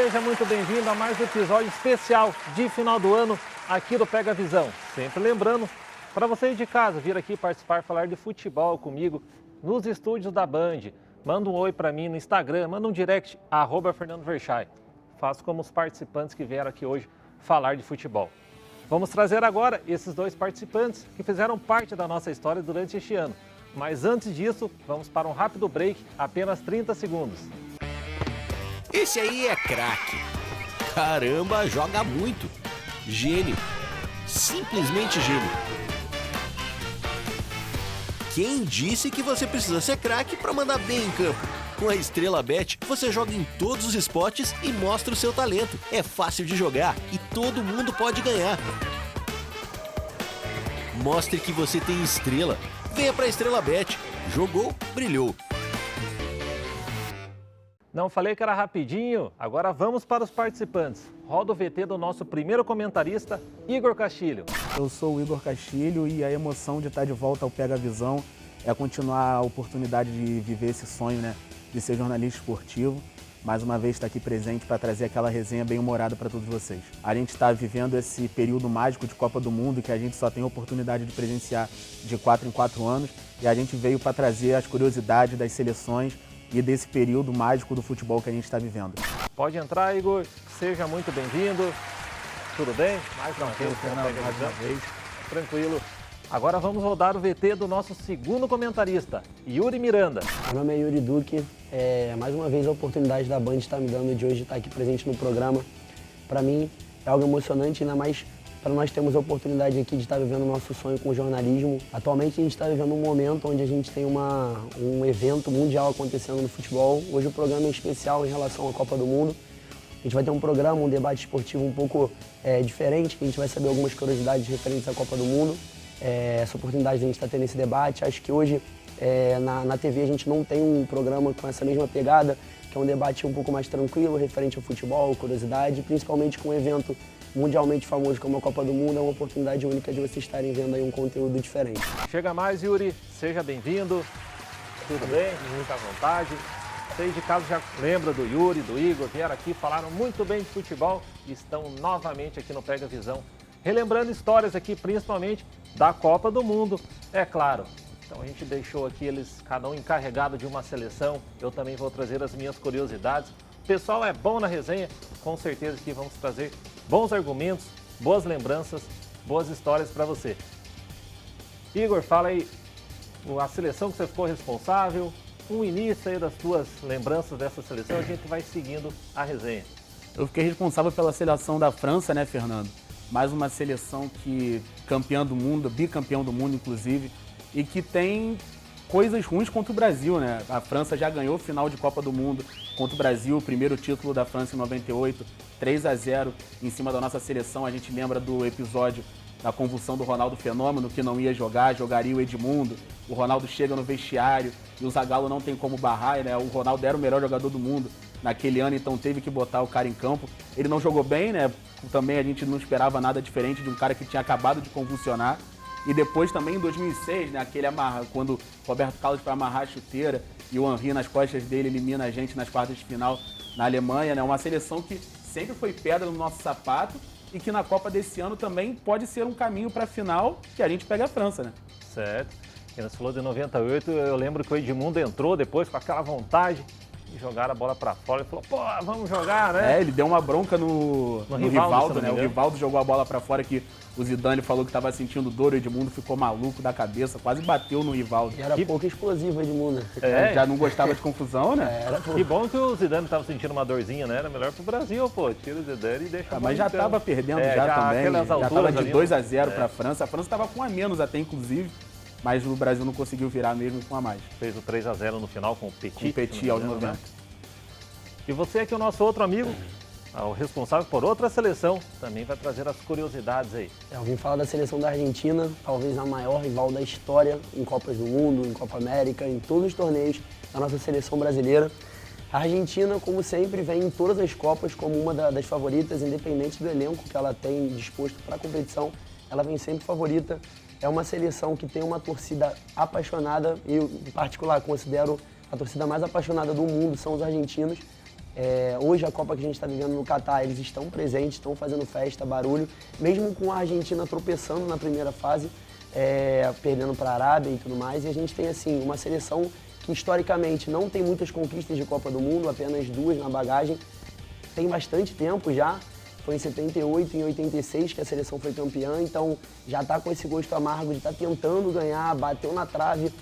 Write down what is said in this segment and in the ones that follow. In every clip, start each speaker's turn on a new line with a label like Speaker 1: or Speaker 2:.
Speaker 1: Seja muito bem-vindo a mais um episódio especial de final do ano aqui do Pega Visão. Sempre lembrando, para vocês de casa, vir aqui participar, falar de futebol comigo nos estúdios da Band. Manda um oi para mim no Instagram, manda um direct, @FernandoVerchai. Faço como os participantes que vieram aqui hoje falar de futebol. Vamos trazer agora esses dois participantes que fizeram parte da nossa história durante este ano. Mas antes disso, vamos para um rápido break, apenas 30 segundos.
Speaker 2: Esse aí é craque. Caramba, joga muito. Gênio. Simplesmente gênio. Quem disse que você precisa ser craque para mandar bem em campo? Com a Estrela Bet, você joga em todos os esportes e mostra o seu talento. É fácil de jogar e todo mundo pode ganhar. Mostre que você tem estrela. Venha para a Estrela Bet. Jogou, brilhou.
Speaker 1: Não falei que era rapidinho? Agora vamos para os participantes. Roda o VT do nosso primeiro comentarista, Igor Castilho.
Speaker 3: Eu sou o Igor Castilho e a emoção de estar de volta ao Pega Visão é continuar a oportunidade de viver esse sonho, né, de ser jornalista esportivo. Mais uma vez estar aqui presente para trazer aquela resenha bem humorada para todos vocês. A gente está vivendo esse período mágico de Copa do Mundo que a gente só tem a oportunidade de presenciar de 4 em 4 anos e a gente veio para trazer as curiosidades das seleções e desse período mágico do futebol que a gente está vivendo.
Speaker 1: Pode entrar, Igor. Seja muito bem-vindo. Tudo bem? Mais
Speaker 3: tranquilo, Fernando, mais uma vez.
Speaker 1: Tranquilo. Agora vamos rodar o VT do nosso segundo comentarista, Yuri Miranda.
Speaker 4: Meu nome é Yuri Duque. Mais uma vez a oportunidade da Band está me dando de hoje estar aqui presente no programa. Para mim é algo emocionante, ainda mais para nós termos a oportunidade aqui de estar vivendo o nosso sonho com o jornalismo. Atualmente a gente está vivendo um momento onde a gente tem um evento mundial acontecendo no futebol. Hoje o programa é especial em relação à Copa do Mundo. A gente vai ter um programa, um debate esportivo um pouco diferente, que a gente vai saber algumas curiosidades referentes à Copa do Mundo. Essa oportunidade de a gente estar tendo esse debate. Acho que hoje na TV a gente não tem um programa com essa mesma pegada, que é um debate um pouco mais tranquilo, referente ao futebol, curiosidade, principalmente com um evento mundialmente famoso como a Copa do Mundo. É uma oportunidade única de vocês estarem vendo aí um conteúdo diferente.
Speaker 1: Chega mais, Yuri. Seja bem-vindo. Tudo bem? Fica à vontade. Vocês de casa já lembram do Yuri, do Igor, vieram aqui, falaram muito bem de futebol e estão novamente aqui no Pega Visão, relembrando histórias aqui, principalmente da Copa do Mundo, é claro. Então a gente deixou aqui eles, cada um encarregado de uma seleção. Eu também vou trazer as minhas curiosidades. O pessoal é bom na resenha, com certeza que vamos trazer bons argumentos, boas lembranças, boas histórias para você. Igor, fala aí a seleção que você ficou responsável, um início aí das suas lembranças dessa seleção, a gente vai seguindo a resenha.
Speaker 3: Eu fiquei responsável pela seleção da França, né, Fernando? Mais uma seleção que campeã do mundo, bicampeão do mundo, inclusive, e que tem coisas ruins contra o Brasil, né? A França já ganhou o final de Copa do Mundo contra o Brasil, o primeiro título da França em 98, 3-0 em cima da nossa seleção. A gente lembra do episódio da convulsão do Ronaldo Fenômeno, que não ia jogar, jogaria o Edmundo. O Ronaldo chega no vestiário e o Zagallo não tem como barrar, né? O Ronaldo era o melhor jogador do mundo naquele ano, então teve que botar o cara em campo. Ele não jogou bem, né? Também a gente não esperava nada diferente de um cara que tinha acabado de convulsionar. E depois também em 2006, né, quando o Roberto Carlos foi amarrar a chuteira e o Henry nas costas dele elimina a gente nas quartas de final na Alemanha, né? Uma seleção que sempre foi pedra no nosso sapato e que na Copa desse ano também pode ser um caminho para a final, que a gente pega a França, né?
Speaker 1: Certo. E você falou de 98, eu lembro que o Edmundo entrou depois com aquela vontade e jogaram a bola para fora e falou, pô, vamos jogar, né?
Speaker 3: Ele deu uma bronca no Rivaldo, né? O Rivaldo jogou a bola para fora, que o Zidane falou que estava sentindo dor, o Edmundo ficou maluco da cabeça, quase bateu no Rivaldo.
Speaker 4: E era pouco explosivo o Edmundo.
Speaker 3: Já não gostava de confusão, né?
Speaker 4: Era pouco.
Speaker 1: Que bom que o Zidane estava sentindo uma dorzinha, né? Era melhor pro Brasil, pô. Tira o Zidane e deixa
Speaker 3: mas já estava perdendo também. Já estava de 2-0 para a França. A França estava com a menos até, inclusive. Mas o Brasil não conseguiu virar mesmo com a mais.
Speaker 1: Fez o 3-0 no final com o Petit. Com
Speaker 3: o Petit aos 90.
Speaker 1: Né? E você aqui, o nosso outro amigo, o responsável por outra seleção, também vai trazer as curiosidades aí.
Speaker 4: Eu vim falar da seleção da Argentina, talvez a maior rival da história em Copas do Mundo, em Copa América, em todos os torneios da nossa seleção brasileira. A Argentina, como sempre, vem em todas as Copas como uma das favoritas, independente do elenco que ela tem disposto para a competição, ela vem sempre favorita. É uma seleção que tem uma torcida apaixonada, e eu, em particular, considero a torcida mais apaixonada do mundo, são os argentinos. Hoje a Copa que a gente está vivendo no Catar, eles estão presentes, estão fazendo festa, barulho, mesmo com a Argentina tropeçando na primeira fase, perdendo para a Arábia e tudo mais. E a gente tem assim uma seleção que historicamente não tem muitas conquistas de Copa do Mundo, apenas 2 na bagagem. Tem bastante tempo já, foi em 78 e em 86 que a seleção foi campeã, então já está com esse gosto amargo de estar tentando ganhar, bateu na trave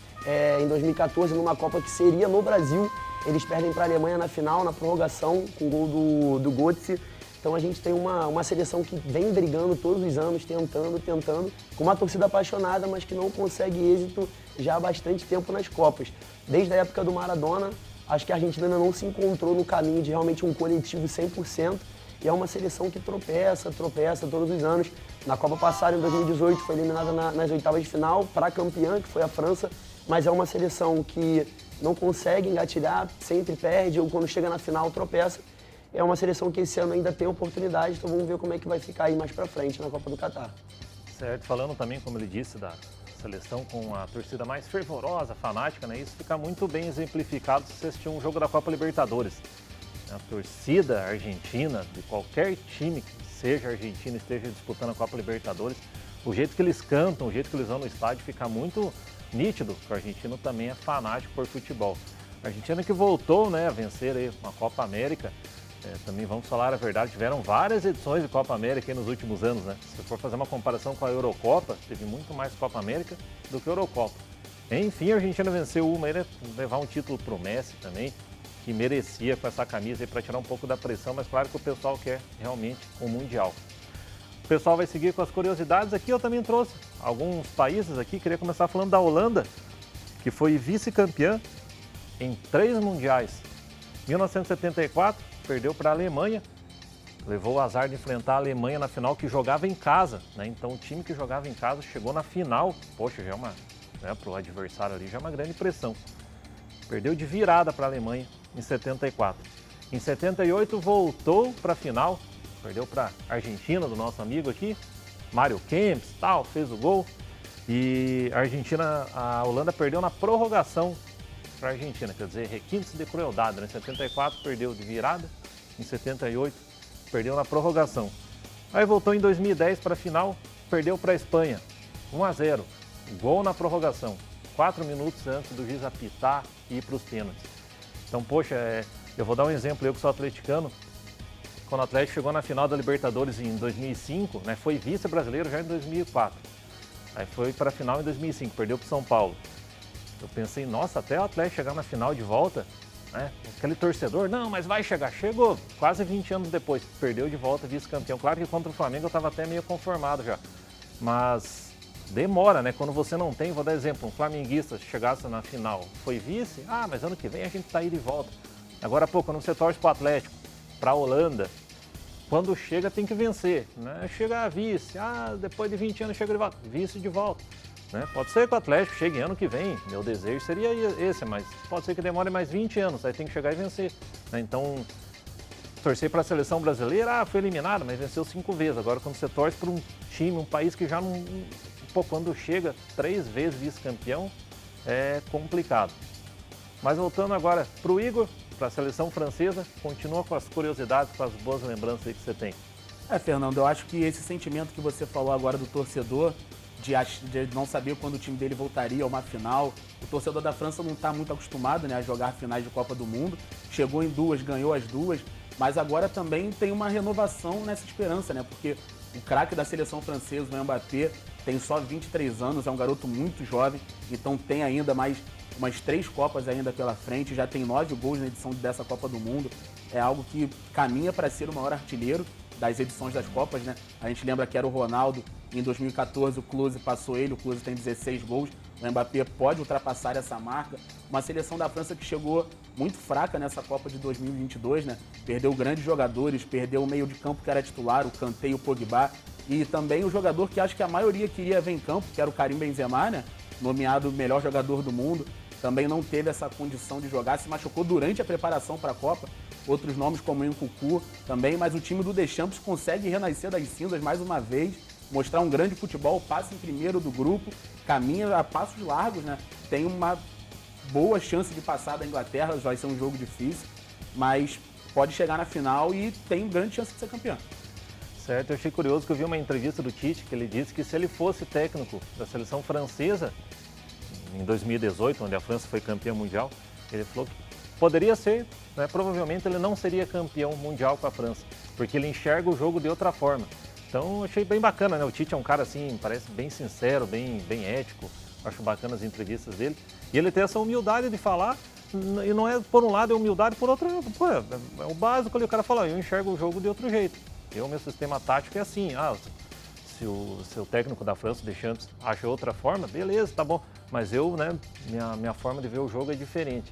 Speaker 4: em 2014 numa Copa que seria no Brasil. Eles perdem para a Alemanha na final, na prorrogação, com o gol do Götze. Então a gente tem uma seleção que vem brigando todos os anos, tentando, com uma torcida apaixonada, mas que não consegue êxito já há bastante tempo nas Copas. Desde a época do Maradona, acho que a Argentina ainda não se encontrou no caminho de realmente um coletivo 100%. E é uma seleção que tropeça todos os anos. Na Copa passada, em 2018, foi eliminada nas oitavas de final para a campeã, que foi a França. Mas é uma seleção que não consegue engatilhar, sempre perde, ou quando chega na final tropeça. É uma seleção que esse ano ainda tem oportunidade, então vamos ver como é que vai ficar aí mais pra frente na Copa do Catar.
Speaker 1: Certo, falando também, como ele disse, da seleção com a torcida mais fervorosa, fanática, né? Isso fica muito bem exemplificado se você assistir um jogo da Copa Libertadores. A torcida argentina, de qualquer time que seja argentino e esteja disputando a Copa Libertadores, o jeito que eles cantam, o jeito que eles vão no estádio fica muito nítido, que o argentino também é fanático por futebol. A Argentina que voltou, né, a vencer aí uma Copa América, também vamos falar a verdade, tiveram várias edições de Copa América aí nos últimos anos, né? Se for fazer uma comparação com a Eurocopa, teve muito mais Copa América do que a Eurocopa. Enfim, a Argentina venceu uma, ele levar um título pro Messi também, que merecia com essa camisa aí para tirar um pouco da pressão, mas claro que o pessoal quer realmente o Mundial. O pessoal vai seguir com as curiosidades. Aqui eu também trouxe alguns países aqui. Queria começar falando da Holanda, que foi vice-campeã em 3 mundiais. 1974, perdeu para a Alemanha. Levou o azar de enfrentar a Alemanha na final, que jogava em casa, né? Então o time que jogava em casa chegou na final. Poxa, já é uma, né, para o adversário ali, já é uma grande pressão. Perdeu de virada para a Alemanha em 74. Em 78 voltou para a final. Perdeu para a Argentina, do nosso amigo aqui, Mário Kempes, tal, fez o gol. E a Holanda perdeu na prorrogação para a Argentina, quer dizer, requintes de crueldade. Em 74 perdeu de virada, em 78 perdeu na prorrogação. Aí voltou em 2010 para a final, perdeu para a Espanha, 1-0, gol na prorrogação, 4 minutos antes do juiz apitar e ir para os pênaltis. Então, poxa, eu vou dar um exemplo, eu que sou atleticano. Quando o Atlético chegou na final da Libertadores em 2005, né, foi vice-brasileiro já em 2004. Aí foi para a final em 2005, perdeu para o São Paulo. Eu pensei, nossa, até o Atlético chegar na final de volta, né, aquele torcedor, não, mas vai chegar. Chegou, quase 20 anos depois, perdeu de volta, vice-campeão. Claro que contra o Flamengo eu estava até meio conformado já, mas demora, né? Quando você não tem, vou dar exemplo, um flamenguista chegasse na final, foi vice, mas ano que vem a gente está aí de volta. Agora, pô, quando você torce para o Atlético, para a Holanda, quando chega tem que vencer, né? Chega a vice, depois de 20 anos chega de volta, vice de volta, né? Pode ser que o Atlético chegue ano que vem, meu desejo seria esse, mas pode ser que demore mais 20 anos, aí tem que chegar e vencer, né? Então, torcer para a seleção brasileira, foi eliminado, mas venceu 5 vezes. Agora, quando você torce para um time, um país que já não, pô, quando chega 3 vezes vice-campeão, é complicado. Mas voltando agora para o Igor, para a seleção francesa, continua com as curiosidades, com as boas lembranças aí que você tem.
Speaker 3: Fernando, eu acho que esse sentimento que você falou agora do torcedor, de não saber quando o time dele voltaria a uma final, o torcedor da França não está muito acostumado, né, a jogar finais de Copa do Mundo, chegou em 2, ganhou as 2, mas agora também tem uma renovação nessa esperança, né, porque o craque da seleção francesa, o Mbappé, tem só 23 anos, é um garoto muito jovem, então tem ainda mais umas 3 Copas ainda pela frente, já tem 9 gols na edição dessa Copa do Mundo. É algo que caminha para ser o maior artilheiro das edições das Copas, né? A gente lembra que era o Ronaldo, em 2014 o Klose passou ele, o Klose tem 16 gols, o Mbappé pode ultrapassar essa marca. Uma seleção da França que chegou muito fraca nessa Copa de 2022, né? Perdeu grandes jogadores, perdeu o meio de campo que era titular, o Kanté e o Pogba, e também o jogador que acho que a maioria queria ver em campo, que era o Karim Benzema, né? Nomeado o melhor jogador do mundo. Também não teve essa condição de jogar, se machucou durante a preparação para a Copa. Outros nomes como o Nkunku também, mas o time do Deschamps consegue renascer das cinzas mais uma vez, mostrar um grande futebol, passa em primeiro do grupo, caminha a passos largos, né? Tem uma boa chance de passar da Inglaterra, vai ser um jogo difícil, mas pode chegar na final e tem grande chance de ser campeão.
Speaker 1: Certo, eu achei curioso que eu vi uma entrevista do Tite, que ele disse que se ele fosse técnico da seleção francesa, em 2018, onde a França foi campeã mundial, ele falou que poderia ser, né, provavelmente ele não seria campeão mundial com a França, porque ele enxerga o jogo de outra forma. Então, eu achei bem bacana, né? O Tite é um cara, assim, parece bem sincero, bem ético. Acho bacana as entrevistas dele. E ele tem essa humildade de falar, e não é por um lado, é humildade, por outro, pô, é o básico ali, o cara fala, eu enxergo o jogo de outro jeito. Meu sistema tático é assim, se o seu técnico da França, o Deschamps, acha outra forma, beleza, tá bom. Mas eu, né, minha forma de ver o jogo é diferente.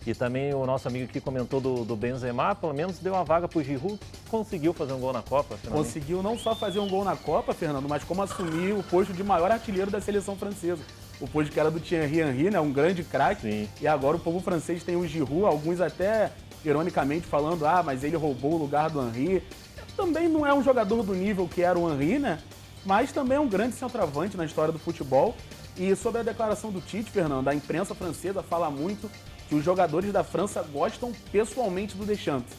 Speaker 1: E também o nosso amigo aqui comentou do Benzema, pelo menos deu uma vaga pro Giroud, conseguiu fazer um gol na Copa. Finalmente.
Speaker 3: Conseguiu não só fazer um gol na Copa, Fernando, mas como assumir o posto de maior artilheiro da seleção francesa. O posto que era do Thierry Henry, né, um grande craque. E agora o povo francês tem o Giroud, alguns até ironicamente falando, mas ele roubou o lugar do Henry. Também não é um jogador do nível que era o Henry, né? Mas também é um grande centroavante na história do futebol. E sobre a declaração do Tite, Fernando, a imprensa francesa fala muito que os jogadores da França gostam pessoalmente do Deschamps.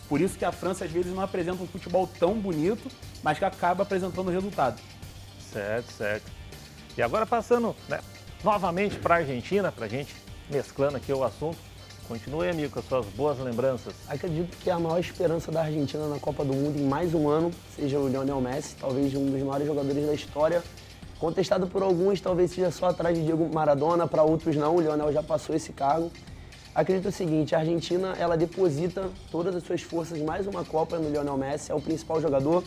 Speaker 3: Por isso que a França às vezes não apresenta um futebol tão bonito, mas que acaba apresentando resultado.
Speaker 1: Certo. E agora passando, né, novamente para a Argentina, para a gente mesclando aqui o assunto. Continue, amigo, com as suas boas lembranças.
Speaker 4: Acredito que a maior esperança da Argentina na Copa do Mundo em mais um ano seja o Lionel Messi, talvez um dos maiores jogadores da história. Contestado por alguns, talvez seja só atrás de Diego Maradona, para outros não, o Lionel já passou esse cargo. Acredito o seguinte, a Argentina, ela deposita todas as suas forças mais uma Copa no Lionel Messi, é o principal jogador,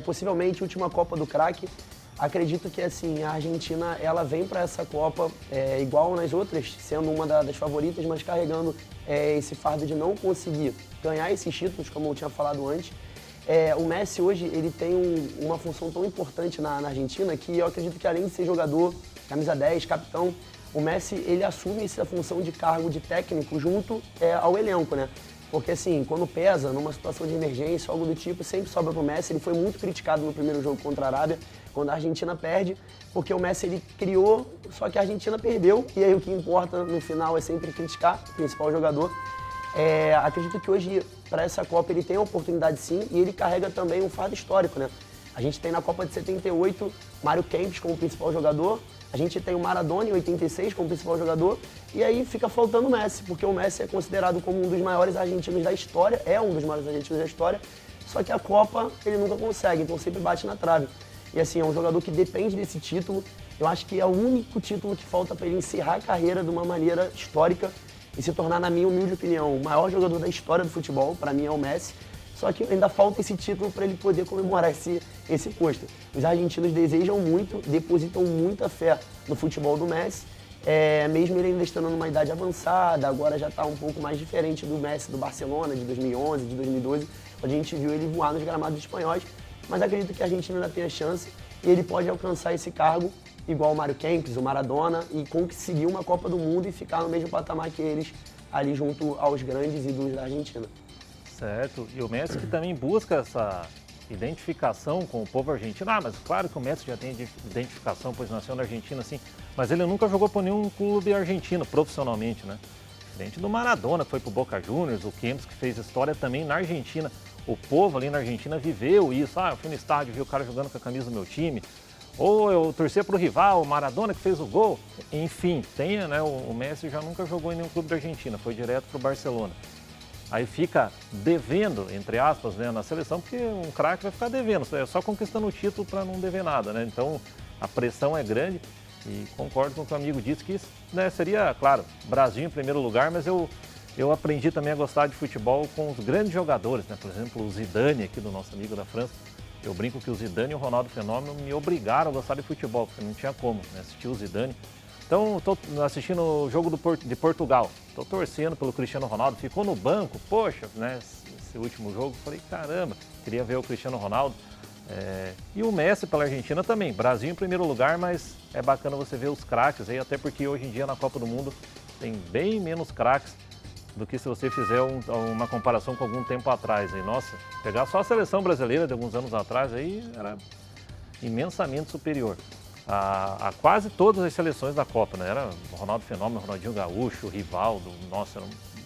Speaker 4: possivelmente a última Copa do craque. Acredito que assim, a Argentina ela vem para essa Copa igual nas outras, sendo uma das favoritas, mas carregando esse fardo de não conseguir ganhar esses títulos, como eu tinha falado antes. O Messi hoje ele tem uma função tão importante na Argentina que eu acredito que além de ser jogador, camisa 10, capitão, o Messi ele assume essa função de cargo de técnico junto ao elenco, né? Porque assim, quando pesa, numa situação de emergência, algo do tipo, sempre sobra pro Messi. Ele foi muito criticado no primeiro jogo contra a Arábia, quando a Argentina perde, porque o Messi ele criou, só que a Argentina perdeu, e aí o que importa no final é sempre criticar o principal jogador. Acredito que hoje, para essa Copa, ele tem a oportunidade sim, e ele carrega também um fardo histórico, né? A gente tem na Copa de 78, Mário Kempes como principal jogador, a gente tem o Maradona em 86 como principal jogador, e aí fica faltando o Messi, porque o Messi é considerado como um dos maiores argentinos da história, é um dos maiores argentinos da história, só que a Copa ele nunca consegue, então sempre bate na trave. E assim, é um jogador que depende desse título, eu acho que é o único título que falta para ele encerrar a carreira de uma maneira histórica e se tornar, na minha humilde opinião, o maior jogador da história do futebol, para mim é o Messi. Só que ainda falta esse título para ele poder comemorar esse posto. Os argentinos desejam muito, depositam muita fé no futebol do Messi, mesmo ele ainda estando numa idade avançada, agora já está um pouco mais diferente do Messi do Barcelona, de 2011, de 2012, onde a gente viu ele voar nos gramados espanhóis, mas acredito que a Argentina ainda tem a chance e ele pode alcançar esse cargo igual o Mário Kempes, o Maradona, e conseguir uma Copa do Mundo e ficar no mesmo patamar que eles, ali junto aos grandes ídolos da Argentina.
Speaker 1: Certo, e o Messi que também busca essa identificação com o povo argentino. Mas claro que o Messi já tem identificação, pois nasceu na Argentina, sim, mas ele nunca jogou por nenhum clube argentino, profissionalmente, né? Diferente do Maradona, que foi pro Boca Juniors, o Kempes, que fez história também na Argentina. O povo ali na Argentina viveu isso. Eu fui no estádio, vi o cara jogando com a camisa do meu time, ou eu torcia pro rival, o Maradona que fez o gol. Enfim, né, o Messi já nunca jogou em nenhum clube da Argentina, foi direto pro Barcelona. Aí fica devendo, entre aspas, né, na seleção, porque um craque vai ficar devendo, é só conquistando o título para não dever nada, né? Então a pressão é grande e concordo com o que o amigo disse que isso, né, seria, claro, Brasil em primeiro lugar, mas eu aprendi também a gostar de futebol com os grandes jogadores, né? Por exemplo, o Zidane aqui do nosso amigo da França. Eu brinco que o Zidane e o Ronaldo Fenômeno me obrigaram a gostar de futebol, porque não tinha como, né, assistir o Zidane. Então, estou assistindo o jogo de Portugal, estou torcendo pelo Cristiano Ronaldo, ficou no banco, poxa, né, esse último jogo, falei, caramba, queria ver o Cristiano Ronaldo. E o Messi pela Argentina também, Brasil em primeiro lugar, mas é bacana você ver os craques aí, até porque hoje em dia na Copa do Mundo tem bem menos craques do que se você fizer uma comparação com algum tempo atrás. Aí, nossa, pegar só a seleção brasileira de alguns anos atrás, aí era imensamente superior a quase todas as seleções da Copa, né? Era o Ronaldo Fenômeno, Ronaldinho Gaúcho, o Rivaldo, nossa,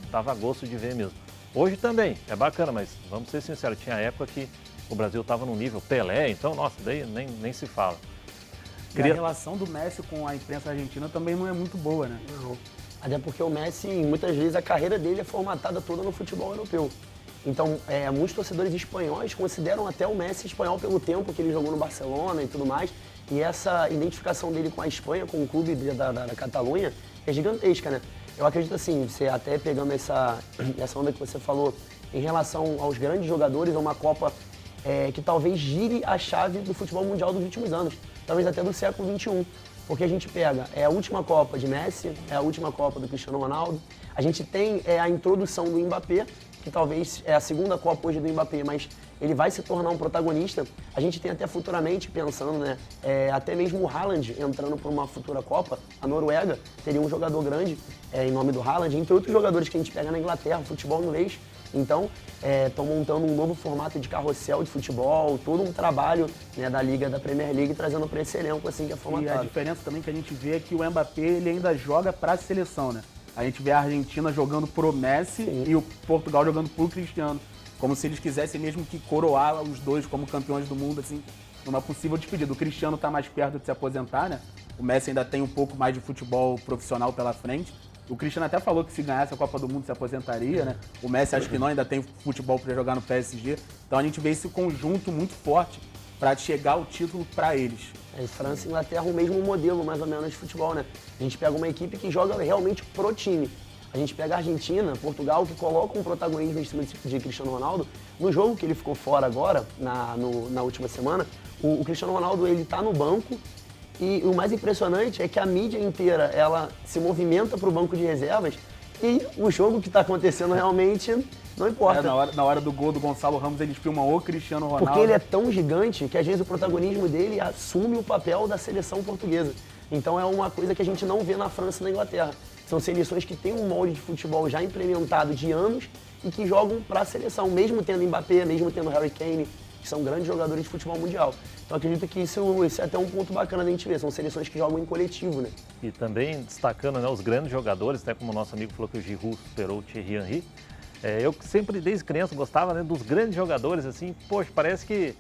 Speaker 1: dava gosto de ver mesmo. Hoje também, é bacana, mas vamos ser sinceros, tinha época que o Brasil estava no nível Pelé, então, nossa, daí nem se fala.
Speaker 3: E a relação do Messi com a imprensa argentina também não é muito boa, né?
Speaker 4: Não. Até porque o Messi, muitas vezes, a carreira dele é formatada toda no futebol europeu. Então, muitos torcedores espanhóis consideram até o Messi espanhol pelo tempo que ele jogou no Barcelona e tudo mais. E essa identificação dele com a Espanha, com o clube da Catalunha, é gigantesca, né? Eu acredito assim, você até pegando essa onda que você falou em relação aos grandes jogadores, é uma Copa que talvez gire a chave do futebol mundial dos últimos anos, talvez até do século XXI. Porque a gente pega, é a última Copa de Messi, é a última Copa do Cristiano Ronaldo, a gente tem a introdução do Mbappé, que talvez é a segunda Copa hoje do Mbappé, mas ele vai se tornar um protagonista. A gente tem até futuramente, pensando, né, até mesmo o Haaland entrando para uma futura Copa, a Noruega teria um jogador grande em nome do Haaland, entre outros jogadores que a gente pega na Inglaterra, futebol inglês. Então, estão montando um novo formato de carrossel de futebol, todo um trabalho, né, da Liga, da Premier League, trazendo para esse elenco assim que é formatado.
Speaker 3: E a diferença também que a gente vê é que o Mbappé ele ainda joga para a seleção, né? A gente vê a Argentina jogando pro Messi e o Portugal jogando pro Cristiano. Como se eles quisessem mesmo que coroar os dois como campeões do mundo, assim, numa possível despedida. O Cristiano tá mais perto de se aposentar, né? O Messi ainda tem um pouco mais de futebol profissional pela frente. O Cristiano até falou que se ganhasse a Copa do Mundo se aposentaria, né? O Messi acho que não, ainda tem futebol para jogar no PSG. Então a gente vê esse conjunto muito forte para chegar o título para eles.
Speaker 4: França e Inglaterra o mesmo modelo, mais ou menos, de futebol, né? A gente pega uma equipe que joga realmente pro time. A gente pega a Argentina, Portugal, que coloca um protagonismo em cima de Cristiano Ronaldo. No jogo que ele ficou fora agora, na última semana, o Cristiano Ronaldo, ele tá no banco. E o mais impressionante é que a mídia inteira, ela se movimenta pro banco de reservas e o jogo que está acontecendo realmente não importa.
Speaker 3: Na hora do gol do Gonçalo Ramos, eles filmam o Cristiano Ronaldo.
Speaker 4: Porque ele é tão gigante que às vezes o protagonismo dele assume o papel da seleção portuguesa. Então é uma coisa que a gente não vê na França e na Inglaterra. São seleções que têm um molde de futebol já implementado de anos e que jogam para a seleção, mesmo tendo Mbappé, mesmo tendo Harry Kane, que são grandes jogadores de futebol mundial. Então acredito que isso é até um ponto bacana da gente ver. São seleções que jogam em coletivo, né?
Speaker 1: E também destacando, né, os grandes jogadores, até como o nosso amigo falou que o Giroud superou o Thierry Henry. Eu sempre, desde criança, gostava, né, dos grandes jogadores, assim, poxa, parece que,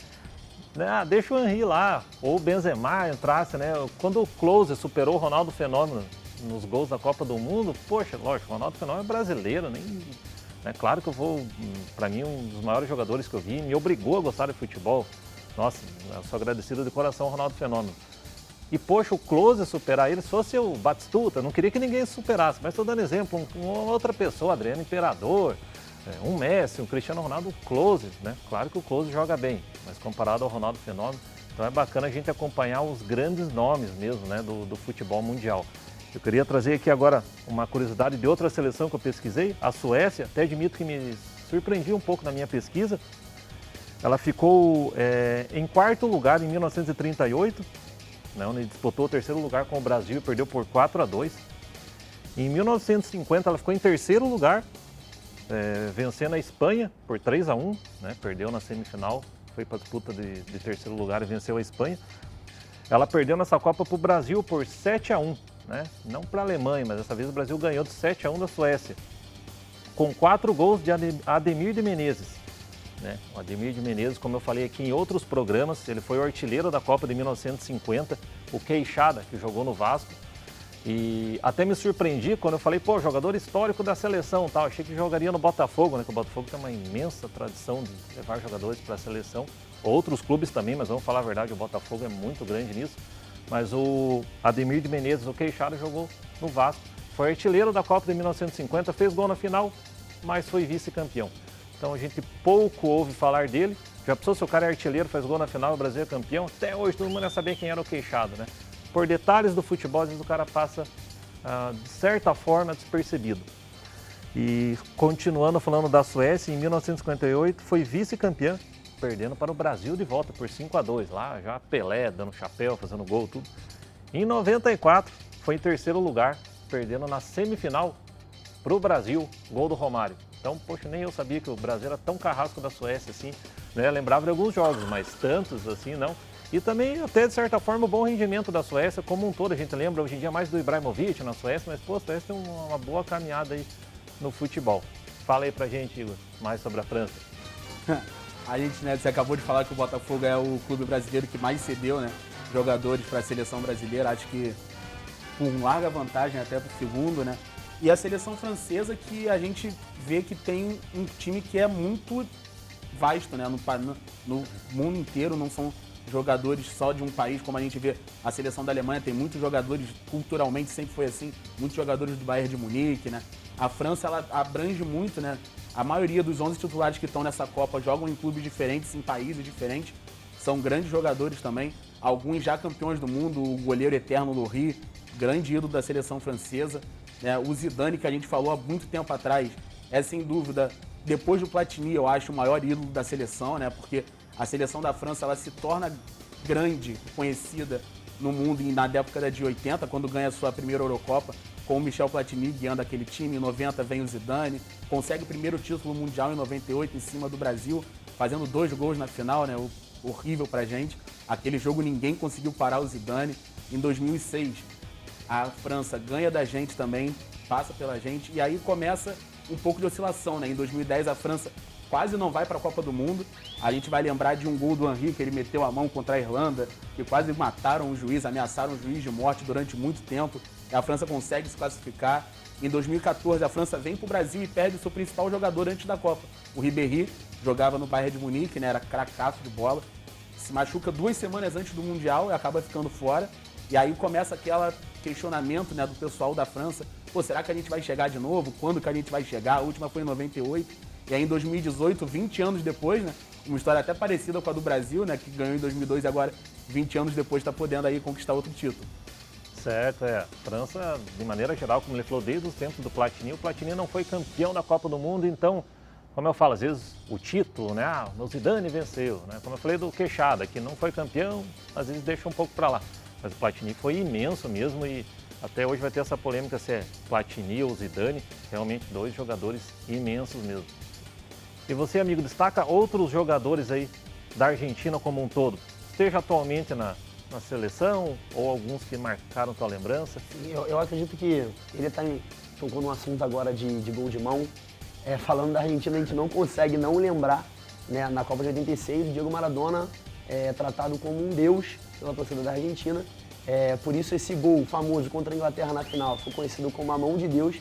Speaker 1: né, deixa o Henry lá, ou o Benzema entrasse, né? Quando o Klose superou o Ronaldo Fenômeno nos gols da Copa do Mundo, poxa, lógico, o Ronaldo Fenômeno é brasileiro, nem... É claro que para mim, um dos maiores jogadores que eu vi, me obrigou a gostar de futebol. Nossa, eu sou agradecido de coração ao Ronaldo Fenômeno. E, poxa, o Klose superar ele, se fosse o Batistuta, não queria que ninguém superasse, mas estou dando exemplo, uma outra pessoa, Adriano Imperador, um Messi, um Cristiano Ronaldo, o Klose, né? Claro que o Klose joga bem, mas comparado ao Ronaldo Fenômeno, então é bacana a gente acompanhar os grandes nomes mesmo, né, do futebol mundial. Eu queria trazer aqui agora uma curiosidade de outra seleção que eu pesquisei, a Suécia, até admito que me surpreendi um pouco na minha pesquisa. Ela ficou em quarto lugar em 1938, né, onde disputou o terceiro lugar com o Brasil e perdeu por 4-2. Em 1950 ela ficou em terceiro lugar, vencendo a Espanha por 3-1, né, perdeu na semifinal, foi para a disputa de terceiro lugar e venceu a Espanha. Ela perdeu nessa Copa para o Brasil por 7-1. Né? Não para a Alemanha, mas dessa vez o Brasil ganhou de 7-1 da Suécia, com 4 gols de Ademir de Menezes. Né? O Ademir de Menezes, como eu falei aqui em outros programas, ele foi o artilheiro da Copa de 1950, o Queixada, que jogou no Vasco. E até me surpreendi quando eu falei, pô, jogador histórico da seleção, tal. Achei que jogaria no Botafogo, né? Que o Botafogo tem uma imensa tradição de levar jogadores para a seleção. Outros clubes também, mas vamos falar a verdade, o Botafogo é muito grande nisso. Mas o Ademir de Menezes, o Queixada, jogou no Vasco. Foi artilheiro da Copa de 1950, fez gol na final, mas foi vice-campeão. Então a gente pouco ouve falar dele. Já pensou se o cara é artilheiro, faz gol na final, o Brasil é campeão? Até hoje todo mundo ia saber quem era o Queixada, né? Por detalhes do futebol, às vezes o cara passa, de certa forma, despercebido. E continuando falando da Suécia, em 1958 foi vice-campeã, perdendo para o Brasil de volta por 5-2. Lá já Pelé dando chapéu, fazendo gol, tudo. Em 94 foi em terceiro lugar, perdendo na semifinal para o Brasil, gol do Romário. Então, poxa, nem eu sabia que o Brasil era tão carrasco da Suécia assim, né? Lembrava de alguns jogos, mas tantos assim não. E também, até de certa forma, o bom rendimento da Suécia como um todo. A gente lembra hoje em dia mais do Ibrahimovic na Suécia, mas pô, a Suécia tem uma boa caminhada aí no futebol. Fala aí pra gente, Igor, mais sobre a França.
Speaker 3: A gente, né, você acabou de falar que o Botafogo é o clube brasileiro que mais cedeu, né, jogadores para a seleção brasileira, acho que com larga vantagem até para o segundo, né? E a seleção francesa que a gente vê que tem um time que é muito vasto, né? No mundo inteiro não são jogadores só de um país, como a gente vê a seleção da Alemanha, tem muitos jogadores, culturalmente sempre foi assim, muitos jogadores do Bayern de Munique, né? A França, ela abrange muito, né? A maioria dos 11 titulares que estão nessa Copa jogam em clubes diferentes, em países diferentes, são grandes jogadores também, alguns já campeões do mundo, o goleiro eterno Lohri, grande ídolo da seleção francesa, né? O Zidane, que a gente falou há muito tempo atrás, é sem dúvida, depois do Platini, eu acho o maior ídolo da seleção, né? Porque a seleção da França, ela se torna grande, conhecida no mundo na década de 80, quando ganha a sua primeira Eurocopa, com o Michel Platini guiando aquele time. Em 90 vem o Zidane, consegue o primeiro título mundial em 98 em cima do Brasil, fazendo 2 gols na final, né? Horrível pra gente. Aquele jogo ninguém conseguiu parar o Zidane. Em 2006, a França ganha da gente também, passa pela gente, e aí começa um pouco de oscilação, né? Em 2010 a França quase não vai para a Copa do Mundo. A gente vai lembrar de um gol do Henry, que ele meteu a mão contra a Irlanda, que quase mataram o juiz, ameaçaram o juiz de morte durante muito tempo. E a França consegue se classificar. Em 2014 a França vem para o Brasil e perde o seu principal jogador antes da Copa. O Ribéry jogava no Bayern de Munique, né? Era cracaço de bola. Se machuca 2 semanas antes do Mundial e acaba ficando fora. E aí começa aquele questionamento, né, do pessoal da França. Pô, será que a gente vai chegar de novo? Quando que a gente vai chegar? A última foi em 98. E aí em 2018, 20 anos depois, né, uma história até parecida com a do Brasil, né, que ganhou em 2002 e agora, 20 anos depois, está podendo aí conquistar outro título.
Speaker 1: Certo, é. A França, de maneira geral, como ele falou, desde os tempos do Platini, o Platini não foi campeão da Copa do Mundo, então, como eu falo, às vezes o título, né, o Zidane venceu, né, como eu falei do Queixada, que não foi campeão, às vezes deixa um pouco para lá. Mas o Platini foi imenso mesmo e até hoje vai ter essa polêmica se é Platini ou Zidane, realmente 2 jogadores imensos mesmo. E você, amigo, destaca outros jogadores aí da Argentina como um todo, esteja atualmente na seleção ou alguns que marcaram tua lembrança?
Speaker 4: Eu acredito que ele tocou num assunto agora de gol de mão. Falando da Argentina, a gente não consegue não lembrar, né, na Copa de 86, o Diego Maradona é tratado como um deus pela torcida da Argentina. Por isso esse gol famoso contra a Inglaterra na final foi conhecido como a mão de Deus,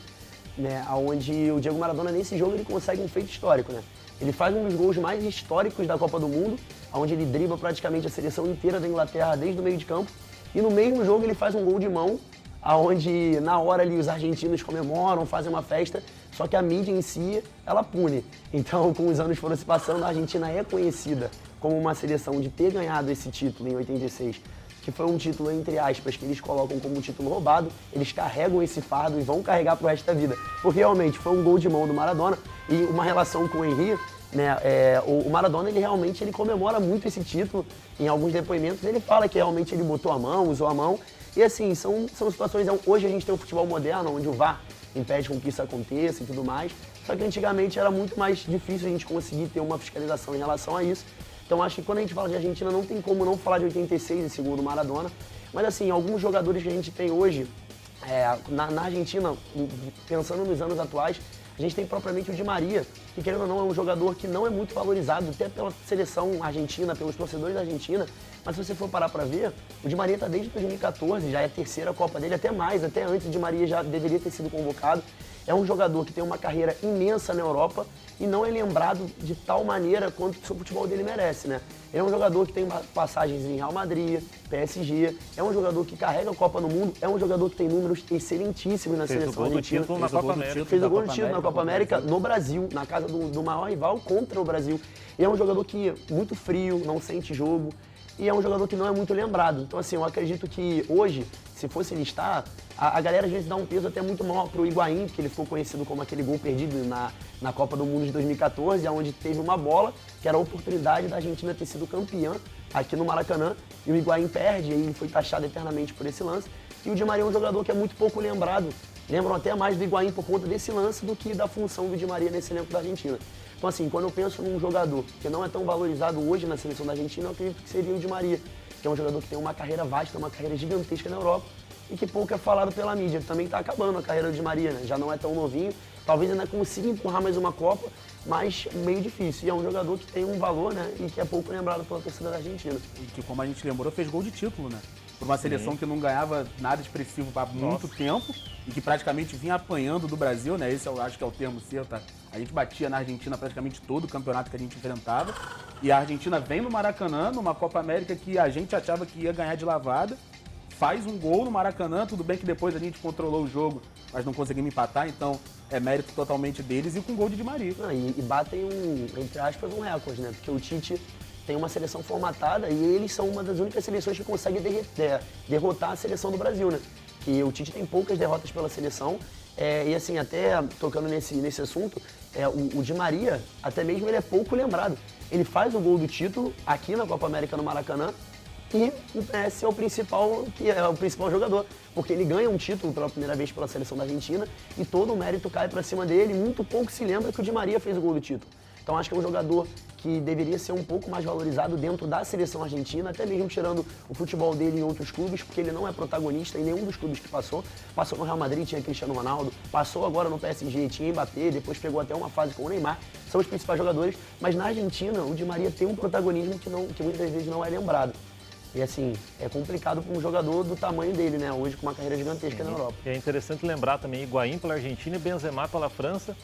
Speaker 4: né, onde o Diego Maradona nesse jogo ele consegue um feito histórico, né? Ele faz um dos gols mais históricos da Copa do Mundo, onde ele dribla praticamente a seleção inteira da Inglaterra desde o meio de campo. E no mesmo jogo ele faz um gol de mão, onde na hora ali os argentinos comemoram, fazem uma festa, só que a mídia em si, ela pune. Então, com os anos foram se passando, a Argentina é conhecida como uma seleção de ter ganhado esse título em 86, que foi um título, entre aspas, que eles colocam como um título roubado. Eles carregam esse fardo e vão carregar pro resto da vida. Porque realmente foi um gol de mão do Maradona e uma relação com o Henry, né? O Maradona, ele comemora muito esse título. Em alguns depoimentos ele fala que realmente ele botou a mão, usou a mão. E assim, são situações... Hoje a gente tem um futebol moderno, onde o VAR impede com que isso aconteça e tudo mais. Só que antigamente era muito mais difícil a gente conseguir ter uma fiscalização em relação a isso. Então acho que quando a gente fala de Argentina, não tem como não falar de 86, esse gol do Maradona. Mas assim, alguns jogadores que a gente tem hoje, na Argentina, pensando nos anos atuais, a gente tem propriamente o Di Maria, que querendo ou não é um jogador que não é muito valorizado, até pela seleção argentina, pelos torcedores da Argentina. Mas se você for parar para ver, o Di Maria está desde 2014, já é a 3ª Copa dele, até mais, até antes o Di Maria já deveria ter sido convocado. É um jogador que tem uma carreira imensa na Europa e não é lembrado de tal maneira quanto o futebol dele merece, né? Ele é um jogador que tem passagens em Real Madrid, PSG, é um jogador que carrega a Copa no Mundo, é um jogador que tem números excelentíssimos na seleção argentina.
Speaker 1: Fez o gol do título na Copa América.
Speaker 4: Fez o gol do título na Copa América no Brasil, na casa do maior rival contra o Brasil. E é um jogador que é muito frio, não sente jogo. E é um jogador que não é muito lembrado. Então, assim, eu acredito que hoje, se fosse listar, a galera às vezes dá um peso até muito maior pro Higuaín, que ele ficou conhecido como aquele gol perdido na Copa do Mundo de 2014, onde teve uma bola, que era a oportunidade da Argentina ter sido campeã aqui no Maracanã, e o Higuaín perde, e ele foi taxado eternamente por esse lance. E o Di Maria é um jogador que é muito pouco lembrado. Lembram até mais do Higuaín por conta desse lance do que da função do Di Maria nesse elenco da Argentina. Então, assim, quando eu penso num jogador que não é tão valorizado hoje na seleção da Argentina, eu acredito que seria o Di Maria, que é um jogador que tem uma carreira vasta, uma carreira gigantesca na Europa e que pouco é falado pela mídia. Também está acabando a carreira do Di Maria, né? Já não é tão novinho, talvez ainda consiga empurrar mais uma Copa, mas meio difícil. E é um jogador que tem um valor, né? E que é pouco lembrado pela torcida da Argentina.
Speaker 3: E que, como a gente lembrou, fez gol de título, né? Por uma seleção que não ganhava nada expressivo há muito tempo e que praticamente vinha apanhando do Brasil, né? Esse eu acho que é o termo certo. A gente batia na Argentina praticamente todo o campeonato que a gente enfrentava. E a Argentina vem no Maracanã, numa Copa América que a gente achava que ia ganhar de lavada, faz um gol no Maracanã, tudo bem que depois a gente controlou o jogo, mas não conseguimos empatar, então é mérito totalmente deles e com gol de Di Maria.
Speaker 4: E batem, entre aspas, um recorde, né? Porque o Tite tem uma seleção formatada e eles são uma das únicas seleções que conseguem derrotar a seleção do Brasil, né? Que o Tite tem poucas derrotas pela seleção. E assim, até tocando nesse assunto, o Di Maria, até mesmo ele é pouco lembrado. Ele faz o gol do título aqui na Copa América no Maracanã e esse é o principal jogador, porque ele ganha um título pela primeira vez pela seleção da Argentina e todo o mérito cai para cima dele. Muito pouco se lembra que o Di Maria fez o gol do título. Então acho que é um jogador que deveria ser um pouco mais valorizado dentro da seleção argentina, até mesmo tirando o futebol dele em outros clubes, porque ele não é protagonista em nenhum dos clubes que passou. Passou no Real Madrid, tinha Cristiano Ronaldo, passou agora no PSG, tinha Mbappé, depois pegou até uma fase com o Neymar, são os principais jogadores, mas na Argentina o Di Maria tem um protagonismo que muitas vezes não é lembrado. E assim, é complicado para um jogador do tamanho dele, né? Hoje com uma carreira gigantesca na Europa.
Speaker 1: E é interessante lembrar também Higuaín pela Argentina e Benzema pela França.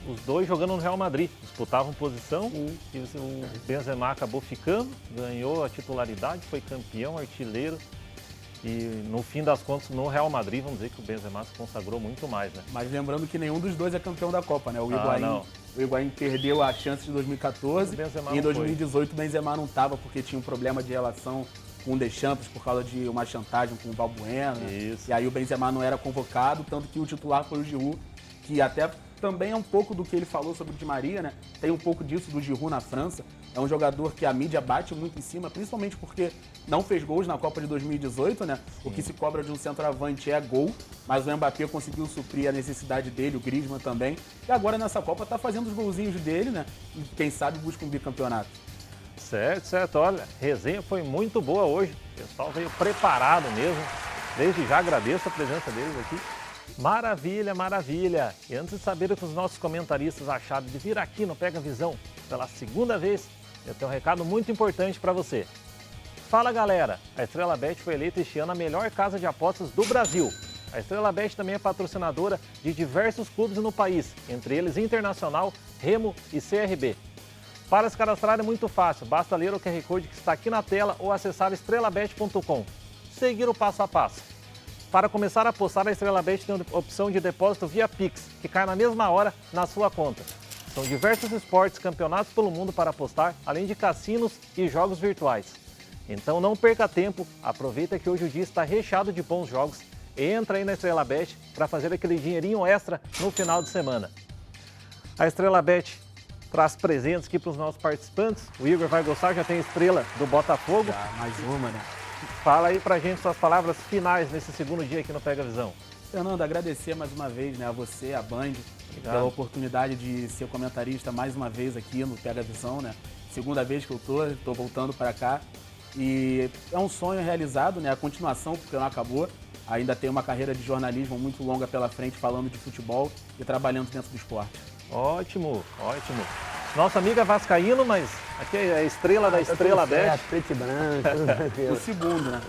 Speaker 1: Os dois jogando no Real Madrid, disputavam posição e o Benzema acabou ficando, ganhou a titularidade, foi campeão, artilheiro e no fim das contas no Real Madrid, vamos dizer que o Benzema se consagrou muito mais, né?
Speaker 3: Mas lembrando que nenhum dos dois é campeão da Copa, né? O Higuaín perdeu a chance de 2014 e em 2018 o Benzema não estava porque tinha um problema de relação com o Deschamps por causa de uma chantagem com o Balbuena.
Speaker 1: Isso.
Speaker 3: E aí o Benzema não era convocado, tanto que o titular foi o Giroud, que até também é um pouco do que ele falou sobre o Di Maria, né? Tem um pouco disso do Giroud na França. É um jogador que a mídia bate muito em cima, principalmente porque não fez gols na Copa de 2018, né? Sim. O que se cobra de um centroavante é gol, mas o Mbappé conseguiu suprir a necessidade dele, o Griezmann também. E agora nessa Copa tá fazendo os golzinhos dele, né? E quem sabe busca um bicampeonato.
Speaker 1: Certo. Olha, a resenha foi muito boa hoje. O pessoal veio preparado mesmo. Desde já agradeço a presença deles aqui. Maravilha! E antes de saber o que os nossos comentaristas acharam de vir aqui no Pega Visão pela segunda vez, eu tenho um recado muito importante para você. Fala galera, a Estrela Bet foi eleita este ano a melhor casa de apostas do Brasil. A Estrela Bet também é patrocinadora de diversos clubes no país, entre eles Internacional, Remo e CRB. Para se cadastrar é muito fácil, basta ler o QR Code que está aqui na tela ou acessar estrelabet.com. Seguir o passo a passo. Para começar a apostar, a Estrela Bet tem a opção de depósito via Pix, que cai na mesma hora na sua conta. São diversos esportes, campeonatos pelo mundo para apostar, além de cassinos e jogos virtuais. Então não perca tempo, aproveita que hoje o dia está recheado de bons jogos. Entra aí na Estrela Bet para fazer aquele dinheirinho extra no final de semana. A Estrela Bet traz presentes aqui para os nossos participantes. O Igor vai gostar, já tem a estrela do Botafogo.
Speaker 3: Já, mais uma, né?
Speaker 1: Fala aí pra gente suas palavras finais nesse segundo dia aqui no Pega Visão.
Speaker 3: Fernando, agradecer mais uma vez, né, a você, a Band, pela oportunidade de ser comentarista mais uma vez aqui no Pega Visão, né? Segunda vez que eu tô voltando para cá. E é um sonho realizado, né? A continuação, porque não acabou. Ainda tem uma carreira de jornalismo muito longa pela frente, falando de futebol e trabalhando dentro do esporte.
Speaker 1: Ótimo. Nossa amiga vascaíno, mas aqui é a estrela da Estrela Bet.
Speaker 4: Preto e branco.
Speaker 3: O segundo, né?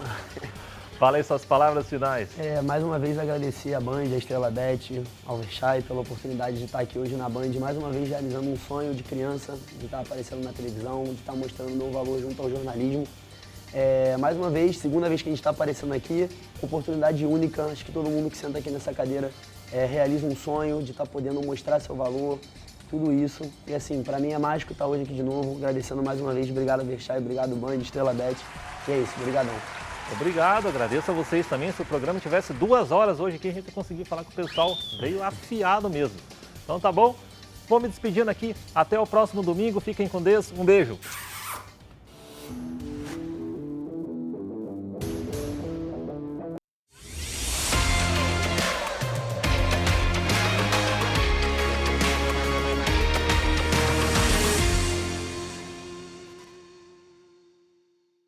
Speaker 1: Fala aí suas palavras finais.
Speaker 4: Mais uma vez agradecer a Band, a Estrela Bet, ao Verchai pela oportunidade de estar aqui hoje na Band, mais uma vez realizando um sonho de criança, de estar aparecendo na televisão, de estar mostrando o meu valor junto ao jornalismo. Mais uma vez, segunda vez que a gente está aparecendo aqui, oportunidade única, acho que todo mundo que senta aqui nessa cadeira realiza um sonho de estar podendo mostrar seu valor, tudo isso. E assim, para mim é mágico estar hoje aqui de novo, agradecendo mais uma vez, obrigado Verchai, obrigado Band, Estrela Bet, e é isso, obrigadão.
Speaker 1: Obrigado, agradeço a vocês também. Se o programa tivesse 2 horas hoje aqui, a gente conseguiu falar com o pessoal, veio afiado mesmo. Então tá bom, vou me despedindo aqui, até o próximo domingo, fiquem com Deus, um beijo.